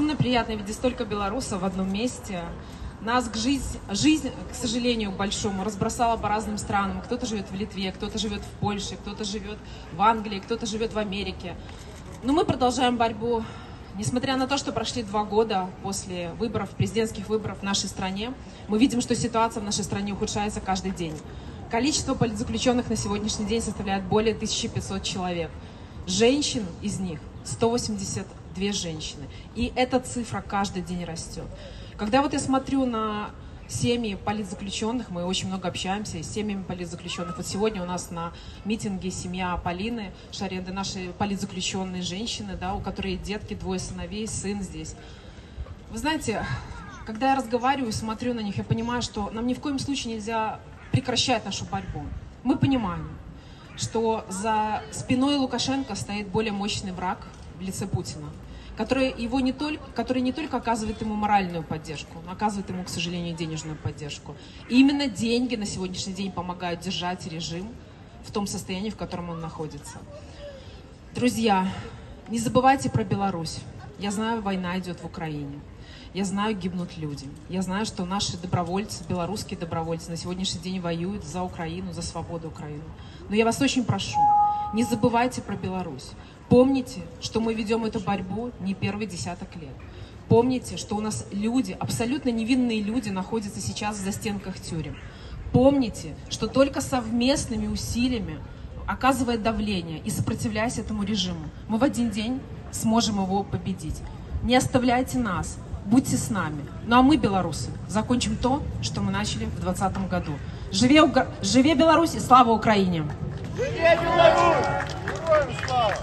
безумно приятно видеть столько белорусов в одном месте. Нас жизнь, к сожалению, к большому, разбросала по разным странам. Кто-то живет в Литве, кто-то живет в Польше, кто-то живет в Англии, кто-то живет в Америке. Но мы продолжаем борьбу. Несмотря на то, что прошли 2 года после выборов, президентских выборов в нашей стране, мы видим, что ситуация в нашей стране ухудшается каждый день. Количество политзаключенных на сегодняшний день составляет более 1500 человек. Женщин из них 182 женщины. И эта цифра каждый день растет. Когда вот я смотрю на семьи политзаключенных, мы очень много общаемся с семьями политзаключенных. Вот сегодня у нас на митинге семья Полины Шаренды, наши политзаключенные женщины, да, у которой детки, 2 сыновей, сын здесь. Вы знаете, когда я разговариваю, смотрю на них, я понимаю, что нам ни в коем случае нельзя прекращать нашу борьбу. Мы понимаем, что за спиной Лукашенко стоит более мощный враг в лице Путина, который не только оказывает ему моральную поддержку, но оказывает ему, к сожалению, денежную поддержку. И именно деньги на сегодняшний день помогают держать режим в том состоянии, в котором он находится. Друзья, не забывайте про Беларусь. Я знаю, война идет в Украине. Я знаю, гибнут люди. Я знаю, что наши добровольцы, белорусские добровольцы на сегодняшний день воюют за Украину, за свободу Украины. Но я вас очень прошу, не забывайте про Беларусь. Помните, что мы ведем эту борьбу не первый десяток лет. Помните, что у нас люди, абсолютно невинные люди, находятся сейчас в застенках тюрем. Помните, что только совместными усилиями, оказывая давление и сопротивляясь этому режиму, мы в один день сможем его победить. Не оставляйте нас, будьте с нами. Ну а мы, белорусы, закончим то, что мы начали в 2020 году. Живе Беларусь и слава Украине! Живе Беларусь! Героям слава!